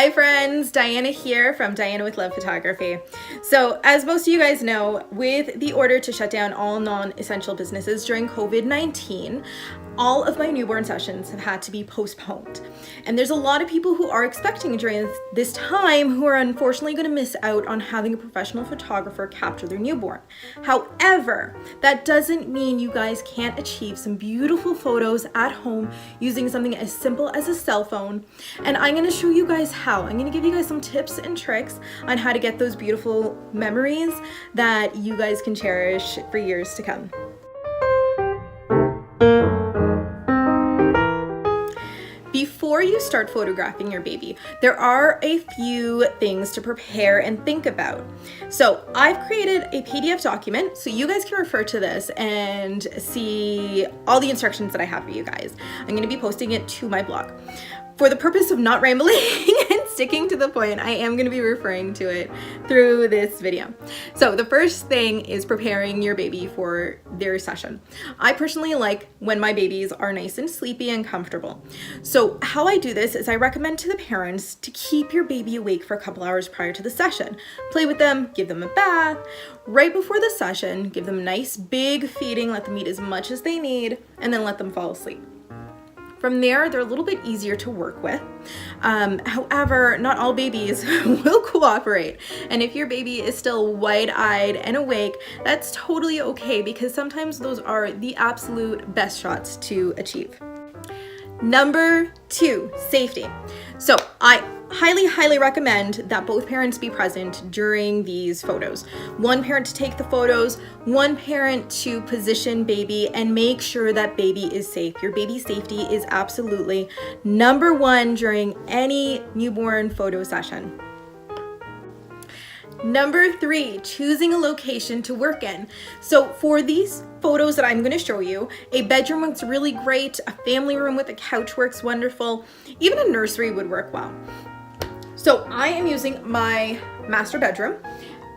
Hi friends, Diana here from Diana with Love Photography. So as most of you guys know, with the order to shut down all non-essential businesses during COVID-19, all of my newborn sessions have had to be postponed. And there's a lot of people who are expecting during this time who are unfortunately going to miss out on having a professional photographer capture their newborn. However, that doesn't mean you guys can't achieve some beautiful photos at home using something as simple as a cell phone. And I'm going to show you guys how. I'm going to give you guys some tips and tricks on how to get those beautiful memories that you guys can cherish for years to come. Before you start photographing your baby, there are a few things to prepare and think about. So I've created a PDF document so you guys can refer to this and see all the instructions that I have for you guys. I'm going to be posting it to my blog. For the purpose of not rambling and sticking to the point, I am going to be referring to it through this video. So the first thing is preparing your baby for their session. I personally like when my babies are nice and sleepy and comfortable. So how I do this is I recommend to the parents to keep your baby awake for a couple hours prior to the session. Play with them, give them a bath. Right before the session, give them nice big feeding, let them eat as much as they need, and then let them fall asleep. From there, they're a little bit easier to work with. However, not all babies will cooperate. And if your baby is still wide-eyed and awake, that's totally okay because sometimes those are the absolute best shots to achieve. Number 2, safety. So I highly recommend that both parents be present during these photos. One parent to take the photos, one parent to position baby and make sure that baby is safe. Your baby's safety is absolutely number 1 during any newborn photo session. Number 3, choosing a location to work in. So for these photos that I'm going to show you, a bedroom looks really great, a family room with a couch works wonderful, even a nursery would work well. So I am using my master bedroom.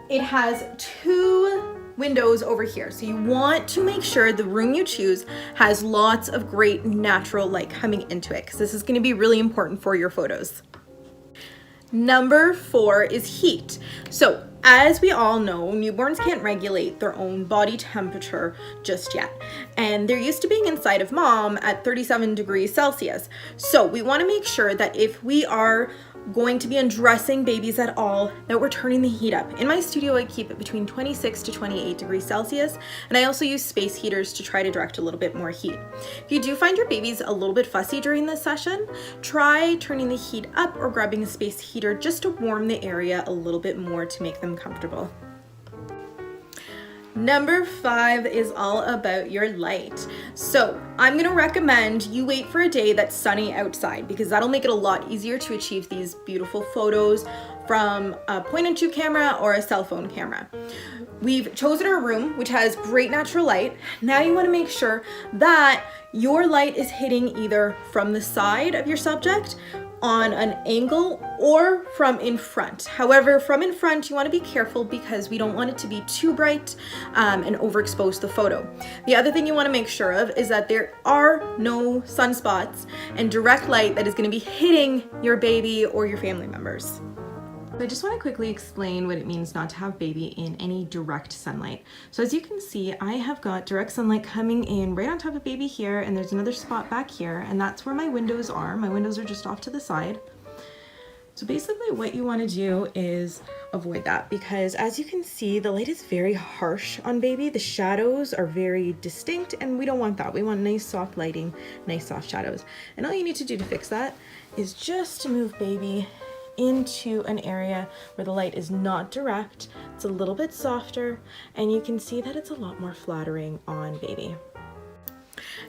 It has 2 windows over here. So you want to make sure the room you choose has lots of great natural light coming into it because this is going to be really important for your photos. Number 4 is heat. So as we all know, newborns can't regulate their own body temperature just yet. And they're used to being inside of mom at 37 degrees Celsius. So we want to make sure that if we are going to be undressing babies at all, that we're turning the heat up. In my studio, I keep it between 26 to 28 degrees Celsius, and I also use space heaters to try to direct a little bit more heat. If you do find your baby's a little bit fussy during this session, try turning the heat up or grabbing a space heater just to warm the area a little bit more to make them comfortable. Number 5 is all about your light. So I'm going to recommend you wait for a day that's sunny outside because that'll make it a lot easier to achieve these beautiful photos from a point and shoot camera or a cell phone camera. We've chosen our room, which has great natural light. Now you want to make sure that your light is hitting either from the side of your subject on an angle or from in front. However, from in front, you want to be careful because we don't want it to be too bright and overexpose the photo. The other thing you want to make sure of is that there are no sunspots and direct light that is going to be hitting your baby or your family members. I just want to quickly explain what it means not to have baby in any direct sunlight. So as you can see, I have got direct sunlight coming in right on top of baby here, and there's another spot back here, and that's where my windows are. My windows are just off to the side. So basically what you want to do is avoid that because as you can see, the light is very harsh on baby. The shadows are very distinct and we don't want that. We want nice soft lighting, nice soft shadows. And all you need to do to fix that is just to move baby into an area where the light is not direct, it's a little bit softer, and you can see that it's a lot more flattering on baby.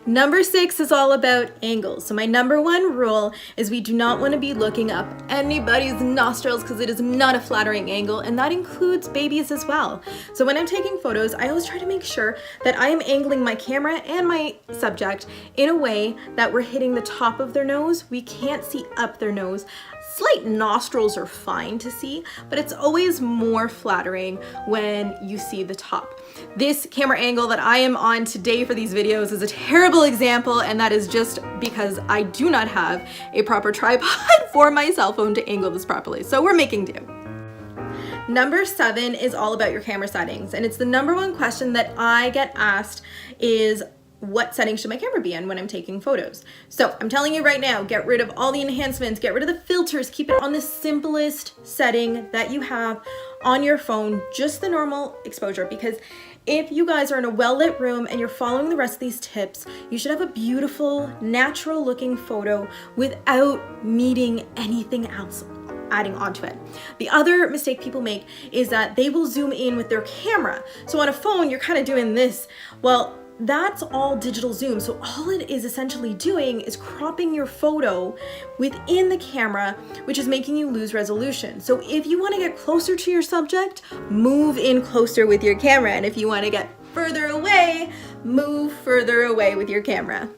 Number 6 is all about angles. So my number 1 rule is we do not want to be looking up anybody's nostrils because it is not a flattering angle, and that includes babies as well. So when I'm taking photos, I always try to make sure that I am angling my camera and my subject in a way that we're hitting the top of their nose. We can't see up their nose. slight nostrils are fine to see, but it's always more flattering when you see the top. This camera angle that I am on today for these videos is a terrible example, and that is just because I do not have a proper tripod for my cell phone to angle this properly. So we're making do. Number 7 is all about your camera settings, and it's the number one question that I get asked is, what settings should my camera be in when I'm taking photos? So I'm telling you right now, get rid of all the enhancements, get rid of the filters, keep it on the simplest setting that you have on your phone, just the normal exposure, because if you guys are in a well-lit room and you're following the rest of these tips, you should have a beautiful, natural looking photo without needing anything else adding onto it. The other mistake people make is that they will zoom in with their camera. So on a phone, you're kind of doing this. Well, that's all digital zoom. So all it is essentially doing is cropping your photo within the camera, which is making you lose resolution. So if you want to get closer to your subject, move in closer with your camera. And if you want to get further away, move further away with your camera.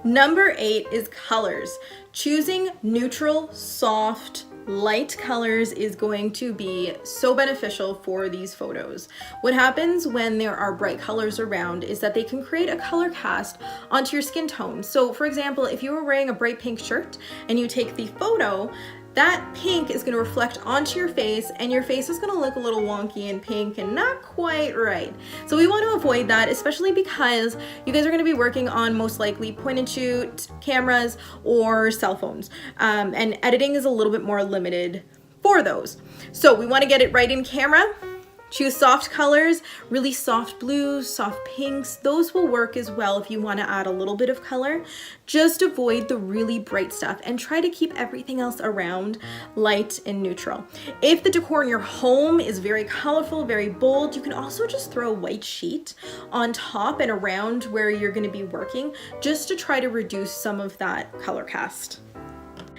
Number 8 is colors. Choosing neutral, soft, light colors is going to be so beneficial for these photos. What happens when there are bright colors around is that they can create a color cast onto your skin tone. So for example, if you were wearing a bright pink shirt and you take the photo, that pink is going to reflect onto your face, and your face is going to look a little wonky and pink and not quite right. So we want to avoid that, especially because you guys are going to be working on most likely point and shoot cameras or cell phones, and editing is a little bit more limited for those. So we want to get it right in camera. Choose soft colors, really soft blues, soft pinks. Those will work as well if you want to add a little bit of color. Just avoid the really bright stuff and try to keep everything else around light and neutral. If the decor in your home is very colorful, very bold, you can also just throw a white sheet on top and around where you're going to be working, just to try to reduce some of that color cast.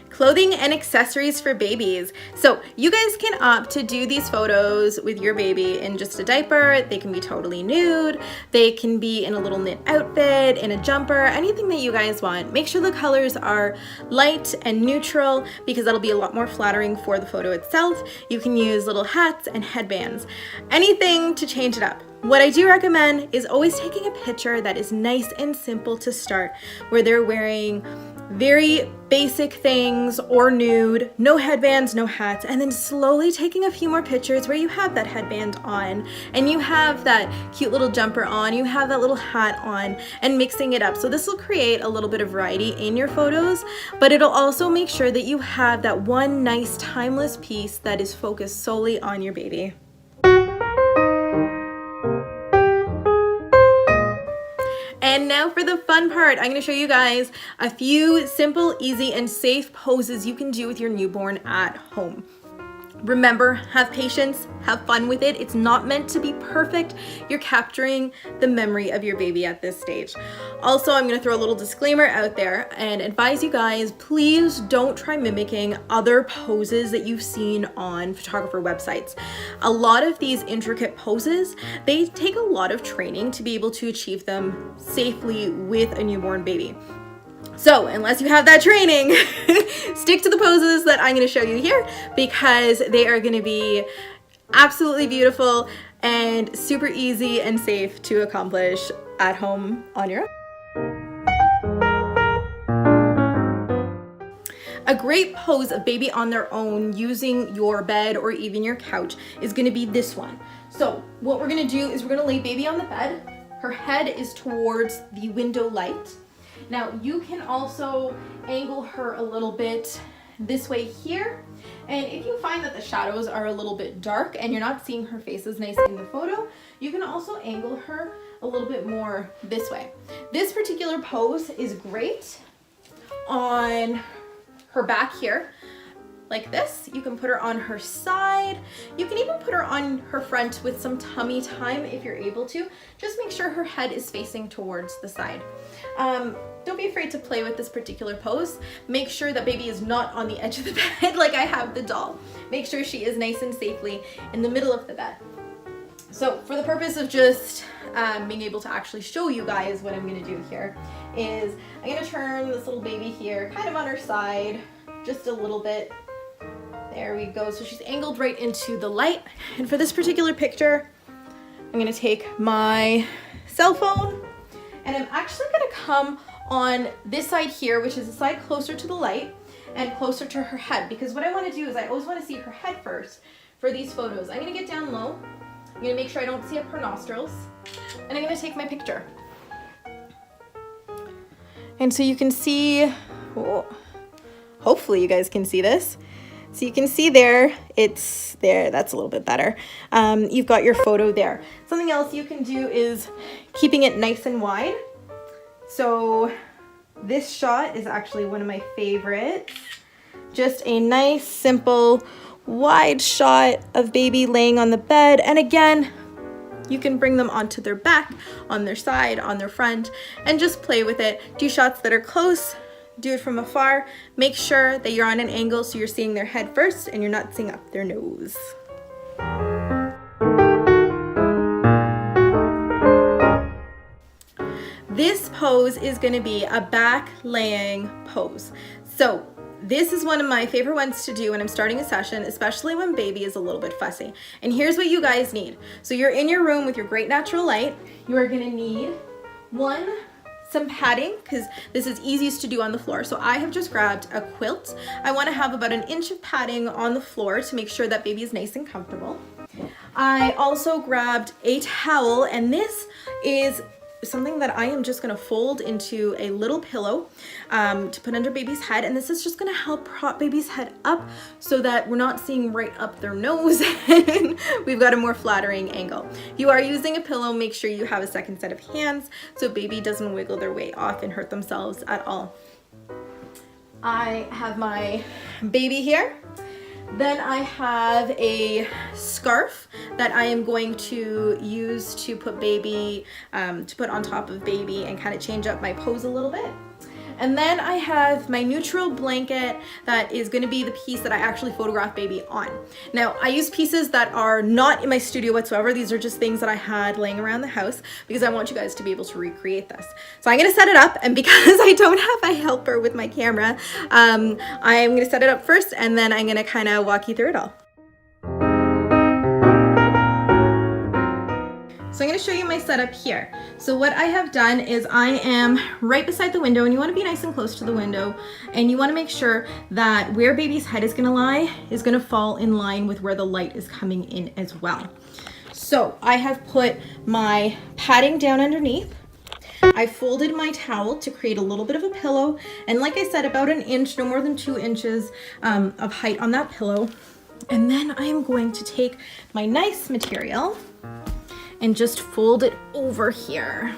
Clothing and accessories for babies. So you guys can opt to do these photos with your baby in just a diaper. They can be totally nude. They can be in a little knit outfit, in a jumper, anything that you guys want. Make sure the colors are light and neutral because that'll be a lot more flattering for the photo itself. You can use little hats and headbands, anything to change it up. What I do recommend is always taking a picture that is nice and simple to start, where they're wearing very basic things or nude, no headbands, no hats, and then slowly taking a few more pictures where you have that headband on and you have that cute little jumper on, you have that little hat on, and mixing it up. So this will create a little bit of variety in your photos, but it'll also make sure that you have that one nice timeless piece that is focused solely on your baby. And now for the fun part, I'm going to show you guys a few simple, easy, and safe poses you can do with your newborn at home. Remember, have patience, have fun with it. It's not meant to be perfect. You're capturing the memory of your baby at this stage. Also, I'm going to throw a little disclaimer out there and advise you guys, please don't try mimicking other poses that you've seen on photographer websites. A lot of these intricate poses, they take a lot of training to be able to achieve them safely with a newborn baby. So unless you have that training, stick to the poses that I'm going to show you here because they are going to be absolutely beautiful and super easy and safe to accomplish at home on your own. A great pose of baby on their own using your bed or even your couch is going to be this one. So what we're going to do is we're going to lay baby on the bed. Her head is towards the window light. Now you can also angle her a little bit this way here, and if you find that the shadows are a little bit dark and you're not seeing her face as nice in the photo, you can also angle her a little bit more this way. This particular pose is great on her back here, like this. You can put her on her side. You can even put her on her front with some tummy time if you're able to. Just make sure her head is facing towards the side. Don't be afraid to play with this particular pose. Make sure that baby is not on the edge of the bed like I have the doll. Make sure she is nice and safely in the middle of the bed. So for the purpose of just being able to actually show you guys what I'm going to do here is I'm going to turn this little baby here kind of on her side just a little bit. There we go. So she's angled right into the light. And for this particular picture, I'm gonna take my cell phone and I'm actually gonna come on this side here, which is the side closer to the light and closer to her head, because what I wanna do is I always wanna see her head first for these photos. I'm gonna get down low. I'm gonna make sure I don't see up her nostrils, and I'm gonna take my picture. And so you can see, oh, hopefully you guys can see this. So you can see there, it's there, that's a little bit better. You've got your photo there. Something else you can do is keeping it nice and wide. So this shot is actually one of my favorites. Just a nice, simple, wide shot of baby laying on the bed. And again, you can bring them onto their back, on their side, on their front, and just play with it. Do shots that are close, do it from afar. Make sure that you're on an angle so you're seeing their head first and you're not seeing up their nose. This pose is going to be a back laying pose. So this is one of my favorite ones to do when I'm starting a session, especially when baby is a little bit fussy. And here's what you guys need. So you're in your room with your great natural light. You are going to need some padding, because this is easiest to do on the floor. So I have just grabbed a quilt. I want to have about 1 inch of padding on the floor to make sure that baby is nice and comfortable. I also grabbed a towel, and this is something that I am just going to fold into a little pillow to put under baby's head, and this is just going to help prop baby's head up so that we're not seeing right up their nose and we've got a more flattering angle. If you are using a pillow, make sure you have a second set of hands so baby doesn't wiggle their way off and hurt themselves at all. I have my baby here. Then I have a scarf that I am going to use to put baby, to put on top of baby and kind of change up my pose a little bit. And then I have my neutral blanket that is going to be the piece that I actually photograph baby on. Now, I use pieces that are not in my studio whatsoever. These are just things that I had laying around the house because I want you guys to be able to recreate this. So I'm going to set it up, and because I don't have a helper with my camera, I'm going to set it up first, and then I'm going to kind of walk you through it all. So I'm going to show you my setup here. So what I have done is I am right beside the window, and you want to be nice and close to the window, and you want to make sure that where baby's head is going to lie is going to fall in line with where the light is coming in as well. So I have put my padding down underneath. I folded my towel to create a little bit of a pillow, and like I said, about 1 inch, no more than 2 inches of height on that pillow. And then I am going to take my nice material and just fold it over here.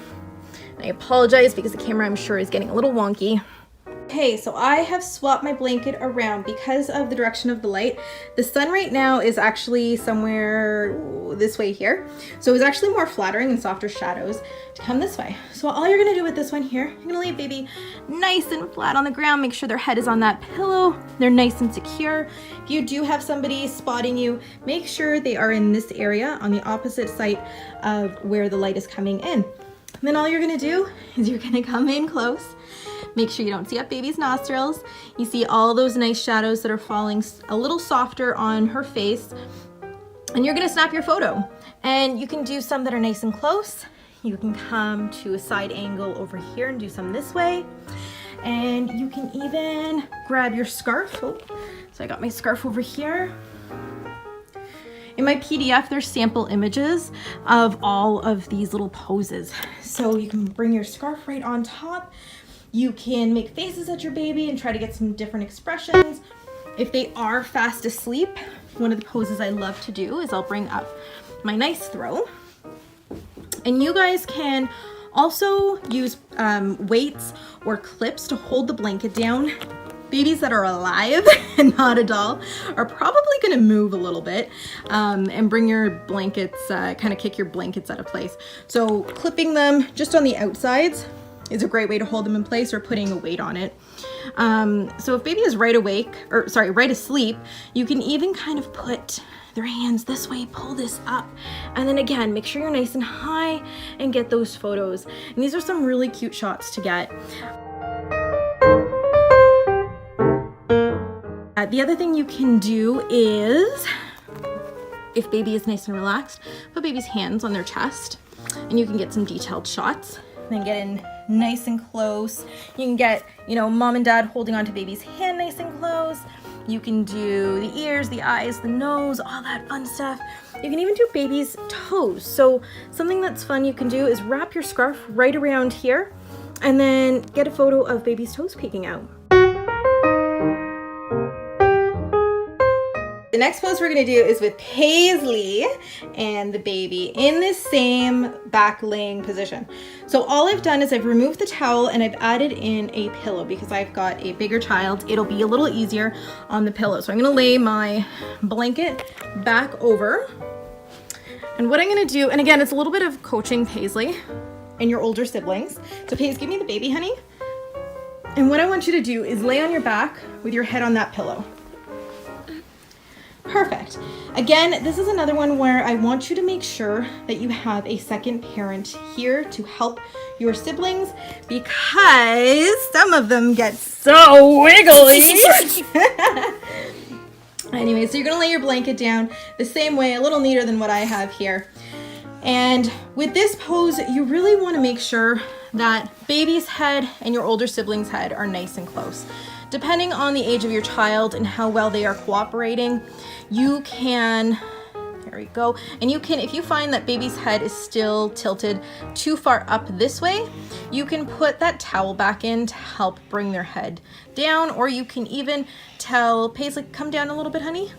I apologize because the camera, I'm sure, is getting a little wonky. Okay, so I have swapped my blanket around because of the direction of the light. The sun right now is actually somewhere this way here. So it's actually more flattering and softer shadows to come this way. So all you're gonna do with this one here, you're gonna leave baby nice and flat on the ground. Make sure their head is on that pillow. They're nice and secure. If you do have somebody spotting you, make sure they are in this area on the opposite side of where the light is coming in. And then all you're gonna do is you're gonna come in close. Make sure you don't see up baby's nostrils. You see all those nice shadows that are falling a little softer on her face. And you're gonna snap your photo. And you can do some that are nice and close. You can come to a side angle over here and do some this way. And you can even grab your scarf. Oh, so I got my scarf over here. In my PDF, there's sample images of all of these little poses. So you can bring your scarf right on top. You can make faces at your baby and try to get some different expressions. If they are fast asleep, one of the poses I love to do is I'll bring up my nice throw. And you guys can also use weights or clips to hold the blanket down. Babies that are alive and not a doll are probably gonna move a little bit and bring your blankets, kind of kick your blankets out of place. So clipping them just on the outsides is a great way to hold them in place, or putting a weight on it. So if baby is right asleep, you can even kind of put their hands this way, pull this up, and then again, make sure you're nice and high and get those photos. And these are some really cute shots to get. The other thing you can do is, if baby is nice and relaxed, put baby's hands on their chest and you can get some detailed shots. Then get in nice and close. You can get, you know, mom and dad holding onto baby's hand nice and close. You can do the ears, the eyes, the nose, all that fun stuff. You can even do baby's toes. So something that's fun you can do is wrap your scarf right around here and then get a photo of baby's toes peeking out. The next pose we're gonna do is with Paisley and the baby in this same back laying position. So all I've done is I've removed the towel and I've added in a pillow because I've got a bigger child. It'll be a little easier on the pillow. So I'm gonna lay my blanket back over. And what I'm gonna do, and again, it's a little bit of coaching Paisley and your older siblings. So Paisley, give me the baby, honey. And what I want you to do is lay on your back with your head on that pillow. Perfect. Again, this is another one where I want you to make sure that you have a second parent here to help your siblings because some of them get so wiggly. Anyway, so you're gonna lay your blanket down the same way, a little neater than what I have here. And with this pose, you really want to make sure that baby's head and your older sibling's head are nice and close. Depending on the age of your child and how well they are cooperating, you can, there we go, and you can, if you find that baby's head is still tilted too far up this way, you can put that towel back in to help bring their head down, or you can even tell Paisley, come down a little bit, honey.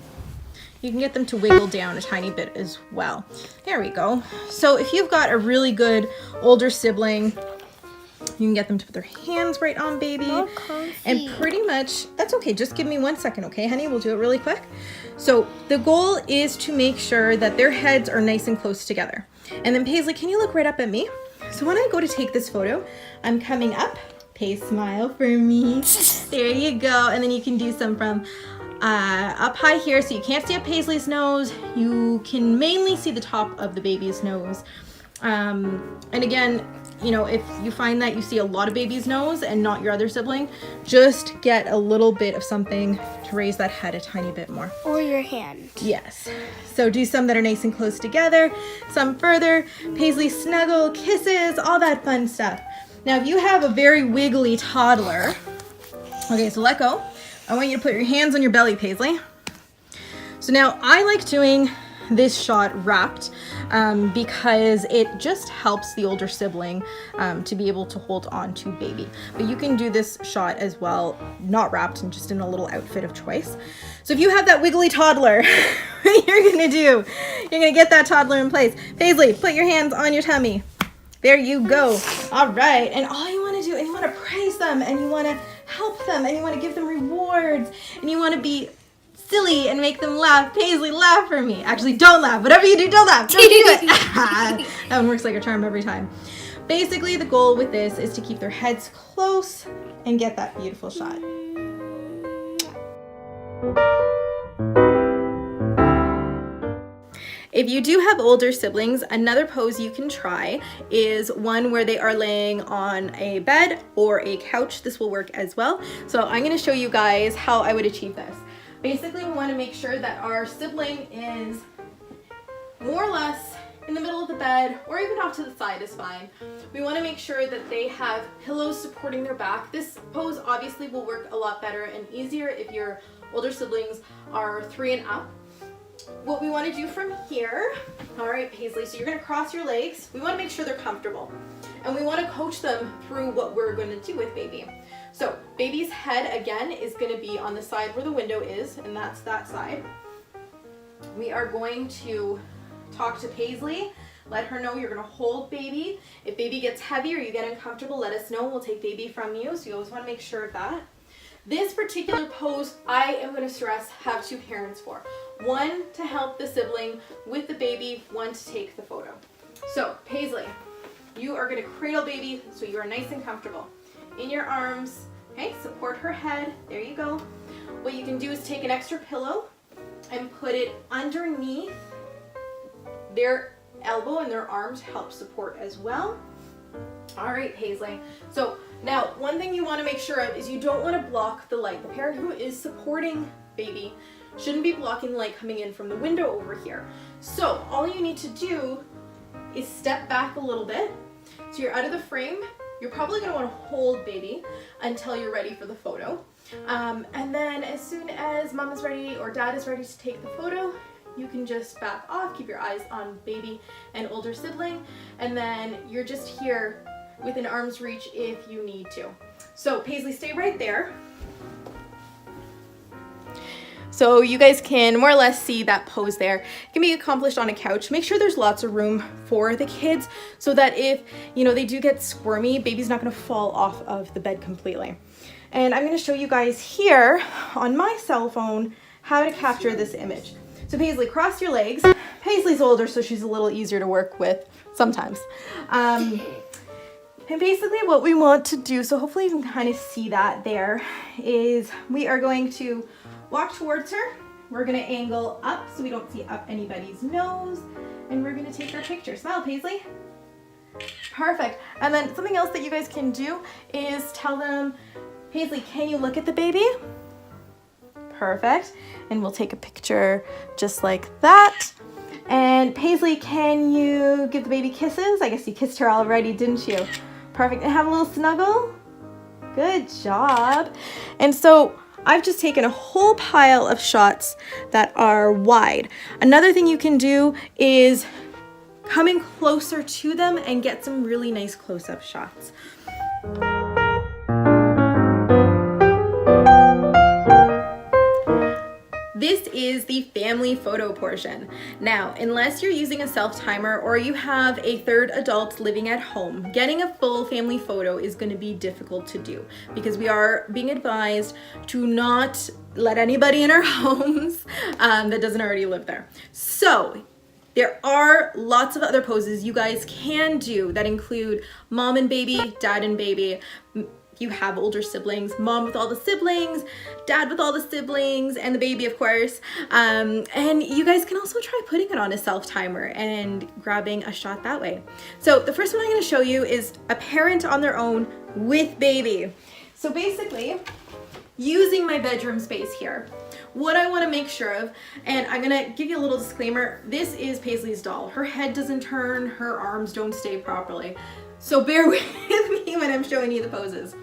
You can get them to wiggle down a tiny bit as well. There we go. So if you've got a really good older sibling, you can get them to put their hands right on baby. And pretty much, that's okay. Just give me 1 second, okay, honey? We'll do it really quick. So the goal is to make sure that their heads are nice and close together. And then Paisley, can you look right up at me? So when I go to take this photo, I'm coming up. Pace, smile for me. There you go. And then you can do some from up high here, so you can't see up Paisley's nose. You can mainly see the top of the baby's nose. And again, you know, if you find that you see a lot of baby's nose and not your other sibling, just get a little bit of something to raise that head a tiny bit more. Or your hand. Yes. So do some that are nice and close together, some further. Paisley snuggle, kisses, all that fun stuff. Now, if you have a very wiggly toddler, okay, so let go. I want you to put your hands on your belly, Paisley. So now I like doing this shot wrapped because it just helps the older sibling to be able to hold on to baby. But you can do this shot as well, not wrapped and just in a little outfit of choice. So if you have that wiggly toddler, what you're gonna do, you're gonna get that toddler in place. Paisley, put your hands on your tummy. There you go. All right, and all you wanna do, and you wanna praise them, and you wanna help them, and you wanna give them rewards, and you wanna be silly and make them laugh. Paisley, laugh for me. Actually, don't laugh. Whatever you do, don't laugh. Don't do it. That one works like a charm every time. Basically, the goal with this is to keep their heads close and get that beautiful shot. If you do have older siblings, another pose you can try is one where they are laying on a bed or a couch. This will work as well. So I'm going to show you guys how I would achieve this. Basically, we want to make sure that our sibling is more or less in the middle of the bed, or even off to the side is fine. We want to make sure that they have pillows supporting their back. This pose obviously will work a lot better and easier if your older siblings are 3 and up. What we want to do from here, all right, Paisley, so you're going to cross your legs. We want to make sure they're comfortable. And we want to coach them through what we're going to do with baby. So baby's head, again, is going to be on the side where the window is, and that's that side. We are going to talk to Paisley, let her know you're going to hold baby. If baby gets heavy or you get uncomfortable, let us know. We'll take baby from you, so you always want to make sure of that. This particular pose, I am going to stress, have 2 parents for. One to help the sibling with the baby, one to take the photo. So Paisley, you are going to cradle baby so you are nice and comfortable. In your arms, okay, support her head, there you go. What you can do is take an extra pillow and put it underneath their elbow and their arm to help support as well. All right, Paisley. So now, one thing you want to make sure of is you don't want to block the light. The parent who is supporting baby shouldn't be blocking the light coming in from the window over here. So all you need to do is step back a little bit. So you're out of the frame. You're probably gonna wanna hold baby until you're ready for the photo. And then as soon as mom is ready or dad is ready to take the photo, you can just back off, keep your eyes on baby and older sibling, and then you're just here within arm's reach if you need to. So Paisley, stay right there. So you guys can more or less see that pose there. It can be accomplished on a couch. Make sure there's lots of room for the kids so that if, you know, they do get squirmy, baby's not gonna fall off of the bed completely. And I'm gonna show you guys here on my cell phone how to capture this image. So Paisley, cross your legs. Paisley's older, so she's a little easier to work with sometimes. And basically what we want to do, so hopefully you can kind of see that there, is we are going to walk towards her. We're gonna angle up so we don't see up anybody's nose, and we're gonna take our picture. Smile, Paisley. Perfect. And then something else that you guys can do is tell them, Paisley, can you look at the baby? Perfect. And we'll take a picture just like that. And Paisley, can you give the baby kisses? I guess you kissed her already, didn't you? Perfect. And have a little snuggle? Good job. And so I've just taken a whole pile of shots that are wide. Another thing you can do is come in closer to them and get some really nice close-up shots. This is the family photo portion. Now, unless you're using a self-timer or you have a third adult living at home, getting a full family photo is going to be difficult to do because we are being advised to not let anybody in our homes that doesn't already live there. So there are lots of other poses you guys can do that include mom and baby, dad and baby. You have older siblings, mom with all the siblings, dad with all the siblings, and the baby, of course. And you guys can also try putting it on a self-timer and grabbing a shot that way. So the first one I'm gonna show you is a parent on their own with baby. So basically, using my bedroom space here, what I wanna make sure of, and I'm gonna give you a little disclaimer, this is Paisley's doll. Her head doesn't turn, her arms don't stay properly. So bear with me when I'm showing you the poses.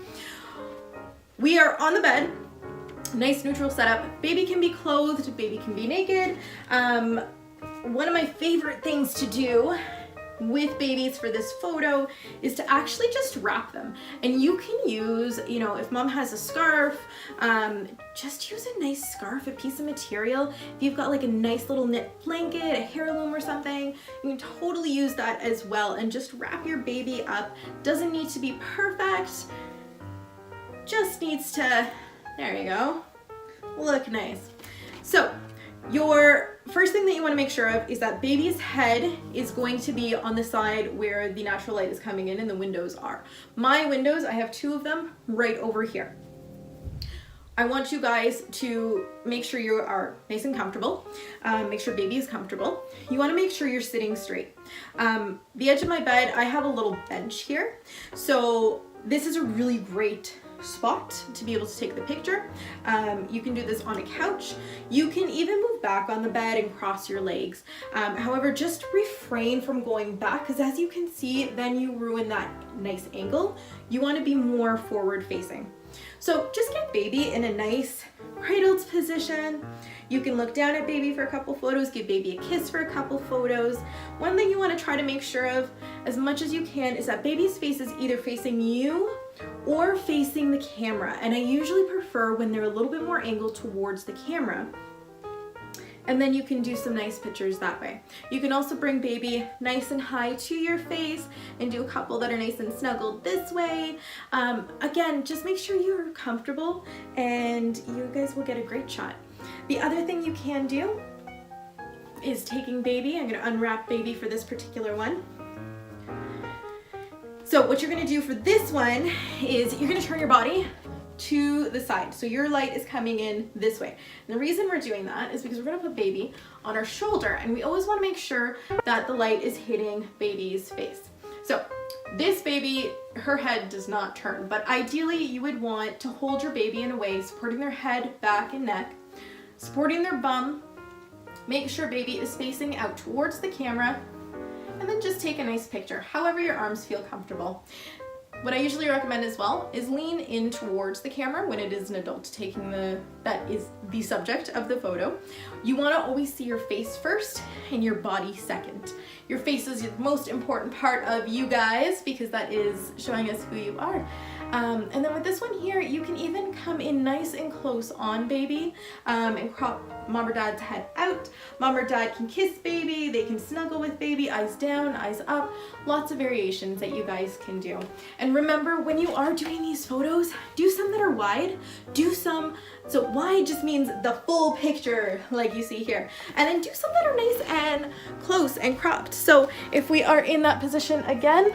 We are on the bed, nice neutral setup. Baby can be clothed, baby can be naked. One of my favorite things to do with babies for this photo is to actually just wrap them. And you can use, you know, if mom has a scarf, just use a nice scarf, a piece of material. If you've got like a nice little knit blanket, a heirloom or something, you can totally use that as well and just wrap your baby up. Doesn't need to be perfect, just needs to, there you go, look nice. So your first thing that you want to make sure of is that baby's head is going to be on the side where the natural light is coming in and the windows are. My windows, I have two of them right over here. I want you guys to make sure you are nice and comfortable. Make sure baby is comfortable. You want to make sure you're sitting straight. The edge of my bed, I have a little bench here. So this is a really great spot to be able to take the picture. You can do this on a couch. You can even move back on the bed and cross your legs. However, just refrain from going back because as you can see, then you ruin that nice angle. You want to be more forward facing. So just get baby in a nice cradled position. You can look down at baby for a couple photos, give baby a kiss for a couple photos. One thing you want to try to make sure of as much as you can is that baby's face is either facing you or facing the camera. And I usually prefer when they're a little bit more angled towards the camera. And then you can do some nice pictures that way. You can also bring baby nice and high to your face and do a couple that are nice and snuggled this way. Again, just make sure you're comfortable and you guys will get a great shot. The other thing you can do is taking baby. I'm gonna unwrap baby for this particular one. So what you're gonna do for this one is you're gonna turn your body to the side. So your light is coming in this way. And the reason we're doing that is because we're gonna put baby on our shoulder and we always wanna make sure that the light is hitting baby's face. So this baby, her head does not turn, but ideally you would want to hold your baby in a way supporting their head, back, and neck supporting their bum. Make sure baby is facing out towards the camera, and then just take a nice picture, however your arms feel comfortable. What I usually recommend as well is lean in towards the camera when it is an adult taking that is the subject of the photo. You want to always see your face first and your body second. Your face is the most important part of you guys because that is showing us who you are. And then with this one here, you can even come in nice and close on baby and crop mom or dad's head out. Mom or dad can kiss baby, they can snuggle with baby, eyes down, eyes up. Lots of variations that you guys can do. And remember, when you are doing these photos, do some that are wide, do some, so wide just means the full picture like you see here. And then do some that are nice and close and cropped. So if we are in that position again,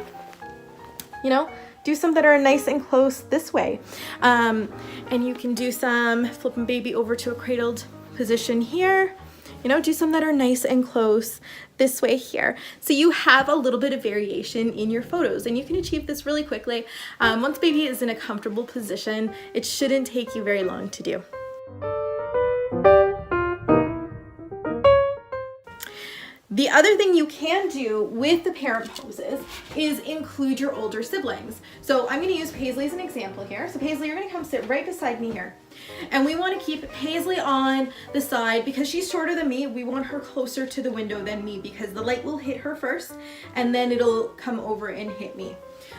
you know, do some that are nice and close this way. And you can do some flipping baby over to a cradled position here. You know, do some that are nice and close this way here. So you have a little bit of variation in your photos, and you can achieve this really quickly. Once baby is in a comfortable position, it shouldn't take you very long to do. The other thing you can do with the parent poses is include your older siblings. So I'm going to use Paisley as an example here. So Paisley, you're going to come sit right beside me here. And we want to keep Paisley on the side because she's shorter than me. We want her closer to the window than me because the light will hit her first and then it'll come over and hit me.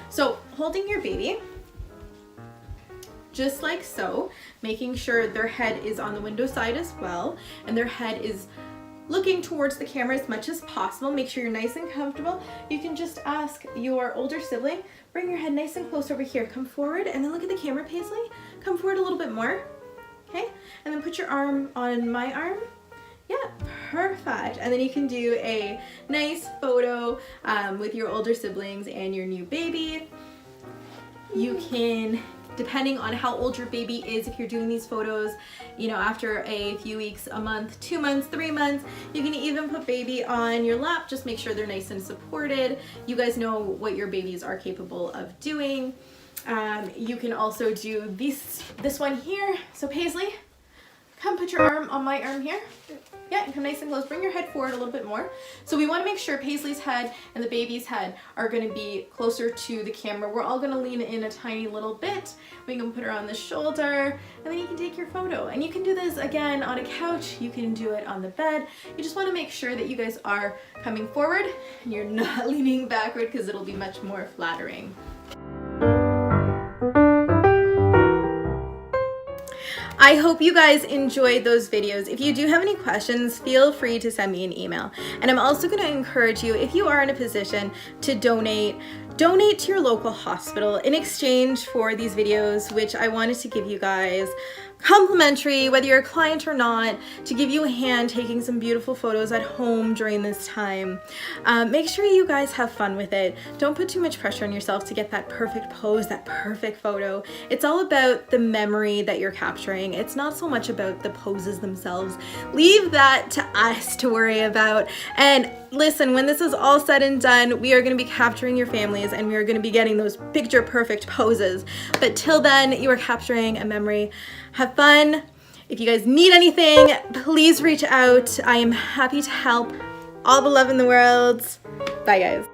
So holding your baby, just like so, making sure their head is on the window side as well and their head is looking towards the camera as much as possible. Make sure you're nice and comfortable. You can just ask your older sibling, bring your head nice and close over here. Come forward and then look at the camera, Paisley. Come forward a little bit more, okay? And then put your arm on my arm. Yeah, perfect. And then you can do a nice photo with your older siblings and your new baby. You can, depending on how old your baby is, if you're doing these photos, you know, after a few weeks, a month, 2 months, 3 months, you can even put baby on your lap. Just make sure they're nice and supported. You guys know what your babies are capable of doing. You can also do this one here. So Paisley, come put your arm on my arm here. Yeah, and come nice and close. Bring your head forward a little bit more. So we want to make sure Paisley's head and the baby's head are going to be closer to the camera. We're all going to lean in a tiny little bit. We can put her on the shoulder, and then you can take your photo. And you can do this again on a couch. You can do it on the bed. You just want to make sure that you guys are coming forward and you're not leaning backward because it'll be much more flattering. I hope you guys enjoyed those videos. If you do have any questions, feel free to send me an email. And I'm also going to encourage you, if you are in a position to donate to your local hospital in exchange for these videos, which I wanted to give you guys complimentary, whether you're a client or not, to give you a hand taking some beautiful photos at home during this time. Make sure you guys have fun with it. Don't put too much pressure on yourself to get that perfect pose, that perfect photo. It's all about the memory that you're capturing. It's not so much about the poses themselves. Leave that to us to worry about. And listen, when this is all said and done, we are going to be capturing your families and we are going to be getting those picture perfect poses. But till then, you are capturing a memory. Have fun. If you guys need anything, please reach out. I am happy to help. All the love in the world. Bye, guys.